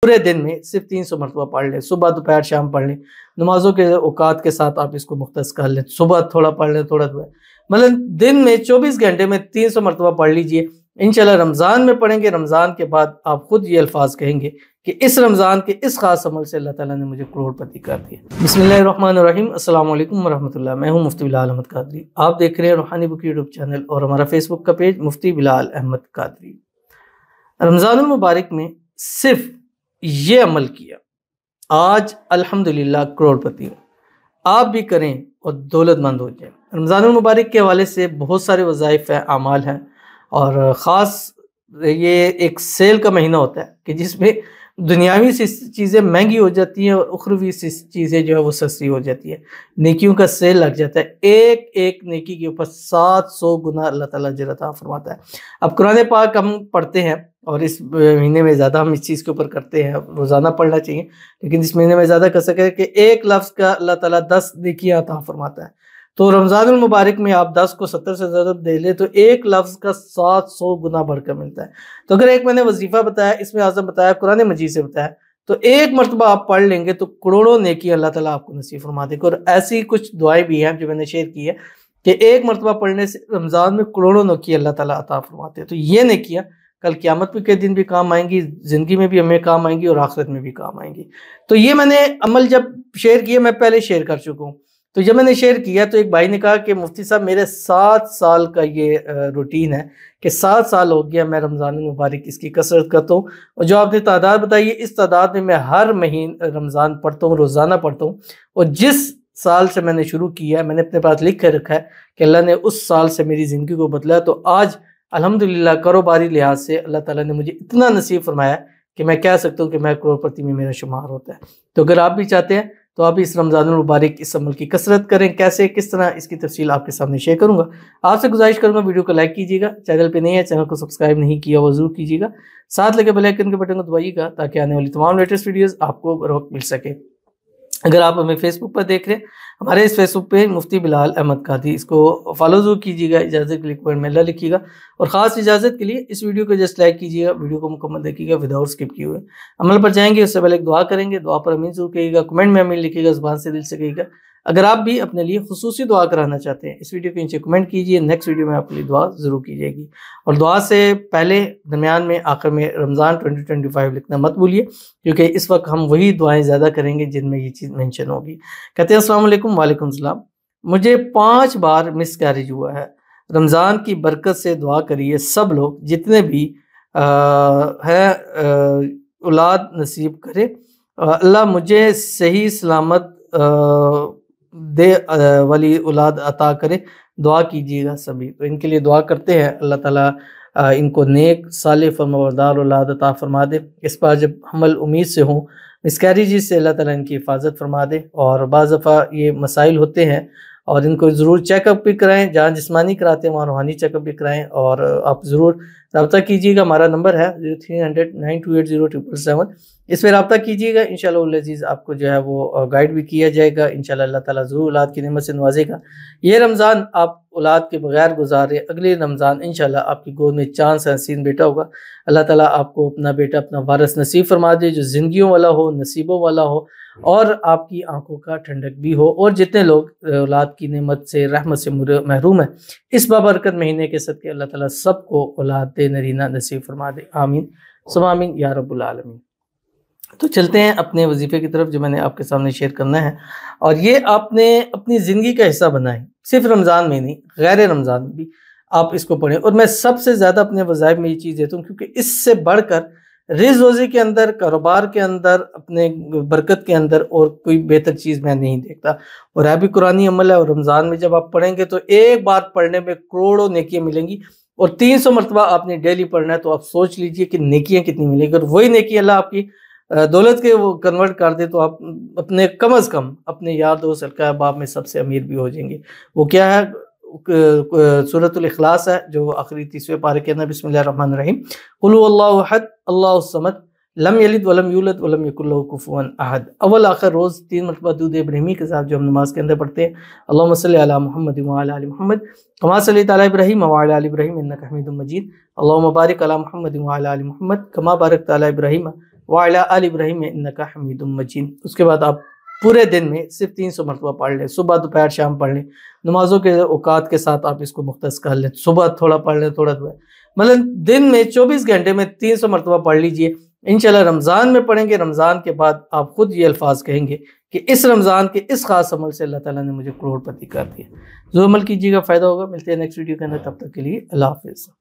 पूरे दिन में सिर्फ 300 मरतबा पढ़ लें, सुबह दोपहर शाम पढ़ लें, नमाजों के औकात के साथ आप इसको मुख्तस कर लें, सुबह थोड़ा पढ़ लें, थोड़ा दोपहर, मतलब दिन में 24 घंटे में 300 मरतबा पढ़ लीजिए। इंशाल्लाह रमज़ान में पढ़ेंगे, रमज़ान के बाद आप खुद ये अल्फाज कहेंगे कि इस रमज़ान के इस खास अमल से अल्लाह ताला ने मुझे करोड़पति कर दिया। बिस्मिल्लाहिर्रहमानिर्रहीम, अस्सलाम वालेकुम वरहमतुल्लाह। मैं हूँ मुफ्ती बिलाल अहमद कादरी। आप देख रहे हैं रूहानी बुक यूट्यूब चैनल और हमारा फेसबुक का पेज मुफ्ती बिलाल अहमद कादरी। रमज़ानुल मुबारक में सिर्फ ये अमल किया, आज अल्हम्दुलिल्लाह करोड़पति हो। आप भी करें और दौलतमंद हो जाए। रमज़ानुल मुबारक के हवाले से बहुत सारे वज़ाइफ हैं, आमाल हैं, और ख़ास ये एक सेल का महीना होता है कि जिसमें दुनियावी चीज़ें महंगी हो जाती हैं और उखरवी चीज़ें जो है वो सस्ती हो जाती है। नेकियों का सेल लग जाता है, एक एक नेकी के ऊपर 700 गुना अल्लाह ताला अजर अता फरमाता है। अब कुरान पाक हम पढ़ते हैं और इस महीने में ज़्यादा हम इस चीज़ के ऊपर करते हैं, रोज़ाना पढ़ना चाहिए, लेकिन इस महीने में ज़्यादा कर सके कि एक लफ्ज़ का अल्लाह ताला 10 नेकियां अता फरमाता है। तो रमज़ानुल मुबारक में आप 10 को 70 से ज़रूर दे ले तो एक लफ्ज़ का 700 गुना बढ़कर मिलता है। तो अगर एक मैंने वजीफ़ा बताया, इसमें आज़म बताया, कुरान मजीद से बताया, तो एक मरतबा आप पढ़ लेंगे तो करोड़ों नेकी अल्लाह ताला आपको नसीब फरमा देगा। और ऐसी कुछ दुआएं भी हैं जो मैंने शेयर की है कि एक मरतबा पढ़ने से रमज़ान में करोड़ों नेकी अल्लाह ताला अता फरमाते हैं। तो ये नेकियां कल क़यामत के दिन भी काम आएंगी, ज़िंदगी में भी हमें काम आएंगी और आखिरत में भी काम आएंगी। तो ये मैंने अमल जब शेयर किया, मैं पहले शेयर कर चुका हूँ, तो जब मैंने शेयर किया तो एक भाई ने कहा कि मुफ्ती साहब मेरे 7 साल का ये रूटीन है कि 7 साल हो गया मैं रमज़ानुल मुबारक इसकी कसरत करता हूँ, और जो आपने तादाद बताई है इस तादाद में मैं हर महीने रमज़ान पढ़ता हूँ, रोज़ाना पढ़ता हूँ। और जिस साल से मैंने शुरू किया है, मैंने अपने पास लिख कर रखा है कि अल्लाह ने उस साल से मेरी ज़िंदगी को बदला। तो आज अल्हम्दुलिल्लाह कारोबारी लिहाज से अल्लाह ताला ने मुझे इतना नसीब फरमाया कि मैं कह सकता हूँ कि मैं करोड़पति में मेरा शुमार होता है। तो अगर आप भी चाहते हैं तो आप इस रमज़ानुल मुबारक इस अमल की कसरत करें। कैसे, किस तरह, इसकी तफसील आपके सामने शेयर करूंगा। आपसे गुजारिश करूंगा वीडियो को लाइक कीजिएगा, चैनल पे नहीं है चैनल को सब्सक्राइब नहीं किया वो जरूर कीजिएगा, साथ लगे बेल आइकन के बटन को दबाइएगा ताकि आने वाली तमाम लेटेस्ट वीडियोस आपको बर वक्त मिल सके। अगर आप हमें फेसबुक पर देख रहे हैं, हमारे इस फेसबुक पे मुफ्ती बिलाल अहमद कादरी, इसको फॉलो जरूर कीजिएगा। इजाज़त के लिए कमेंट में ला लिखिएगा और ख़ास इजाज़त के लिए इस वीडियो को जस्ट लाइक कीजिएगा, वीडियो को मुकम्मल देखिएगा विदाउट स्किप किए हुए। अमल पर जाएंगे उससे पहले एक दुआ करेंगे, दुआ पर अमीन जरूर कहिएगा, कमेंट में अमीन लिखिएगा, ज़ुबान से दिल से कहिएगा। अगर आप भी अपने लिए खुसूसी दुआ कराना चाहते हैं, इस वीडियो के नीचे कमेंट कीजिए, नेक्स्ट वीडियो में आपके लिए दुआ ज़रूर की जाएगी। और दुआ से पहले, दरमियान में, आखिर में रमज़ान 2025 लिखना मत भूलिए, क्योंकि इस वक्त हम वही दुआएं ज़्यादा करेंगे जिनमें ये चीज़ मेंशन होगी। कहते हैं अस्सलाम वालेकुम। वालेकुम सलाम। मुझे 5 बार मिसकैरेज हुआ है, रमज़ान की बरकत से दुआ करिए सब लोग जितने भी है औलाद नसीब करे, अल्लाह मुझे सही सलामत दे वाली औलाद अता करे, दुआ कीजिएगा सभी। तो इनके लिए दुआ करते हैं, अल्लाह ताला इनको नेक साले फरमाबरदार औलाद अता फरमा दे। इस बार जब हमल उम्मीद से हों, मिसकैरेज से अल्लाह ताला इनकी हिफाजत फरमा दे। और बाज़ दफ़ा ये मसाइल होते हैं और इनको ज़रूर चेकअप भी कराएं, जहाँ जिस्मानी कराते हैं वहाँ रूहानी चेकअप भी कराएं। और आप ज़रूर रब्ता कीजिएगा, हमारा नंबर है 0300 928 777, इस पर रब्ता कीजिएगा। इंशाअल्लाह उल अज़ीज़ आपको जो है वो गाइड भी किया जाएगा। इंशाअल्लाह अल्लाह ताला ज़रूर औलाद की नेमत से नवाजेगा। ये रमज़ान आप औलाद के बगैर गुजारे, अगले रमज़ान इंशाअल्लाह आपकी गोद में चाँद सा हसीन बेटा होगा। अल्लाह ताला आपको अपना बेटा, अपना वारिस नसीब फरमा दे, जो ज़िंदगियों वाला हो, नसीबों वाला हो और आपकी आंखों का ठंडक भी हो। और जितने लोग औलाद की नेमत से, रहमत से महरूम है, इस बाबरकत महीने के सदके अल्लाह ताला सबको औलाद नरीना नसीब फरमा दे। आमीन सुम्मा आमीन या रब्बुल आलमीन। तो चलते हैं अपने वजीफ़े की तरफ जो मैंने आपके सामने शेयर करना है, और ये आपने अपनी ज़िंदगी का हिस्सा बनाएं। सिर्फ रमज़ान में नहीं, गैर रमज़ान में भी आप इसको पढ़ें। और मैं सबसे ज़्यादा अपने वज़ाइफ में ये चीज़ देता हूँ, क्योंकि इससे बढ़कर रिज़्क़ रोज़ी के अंदर, कारोबार के अंदर, अपने बरकत के अंदर और कोई बेहतर चीज़ मैं नहीं देखता। और है भी कुरानी अमल है। और रमज़ान में जब आप पढ़ेंगे तो एक बार पढ़ने में करोड़ों नेकियां मिलेंगी। और 300 मरतबा आपने डेली पढ़ना है, तो आप सोच लीजिए कि नेकियां कितनी मिलेंगी। और वही नेकी अल्लाह आपकी दौलत के वो कन्वर्ट कर दे तो आप अपने कम अज़ कम अपने यार दोस्त हल्का अहबाब में सबसे अमीर भी हो जाएंगे। वो क्या है? सूरतुल इखलास है, जो आखिरी 30वें पारे के अंदर बिस्मिल्लाहिर्रहमानिर्रहीम कुल हुवल्लाहु अहद अल्लाहुस समद लम यलिद वलम यूलद वलम यकुल लहू कुफुवन अहद। अव्वल आखिर रोज़ 3 मरतबा दूध इब्राहिमी के साथ जो हम नमाज के अंदर पढ़ते हैं, अल्लाहुम्मा सल्लि अला मुहम्मद व अला आलि मुहम्मद कमा सल्लैता अला इब्राहीम व अला आलि इब्राहीम इन्नका हमीदुम मजीद। अल्लाहुम्मा बारिक अला मुहम्मद व अला आलि मुहम्मद कमा बारकता अला इब्राहीम वाला आल इब्राहीम इन्नका हमीदुम मजीद। उसके बाद आप पूरे दिन में सिर्फ 300 मरतबा पढ़ लें, सुबह दोपहर शाम पढ़ लें, नमाजों के औकात के साथ आप इसको मुख्तस कर लें। सुबह थोड़ा पढ़ लें, थोड़ा मतलब दिन में 24 घंटे में 300 मरतबा पढ़ लीजिए। इंशाल्लाह रमज़ान में पढ़ेंगे, रमज़ान के बाद आप खुद ये अल्फाज कहेंगे कि इस रमज़ान के इस खास अमल से अल्लाह ताला ने मुझे करोड़पति कर दिया। जो अमल कीजिएगा फ़ायदा होगा। मिलते हैं नेक्स्ट वीडियो के अंदर, तब तक के लिए अल्लाह हाफ़िज़।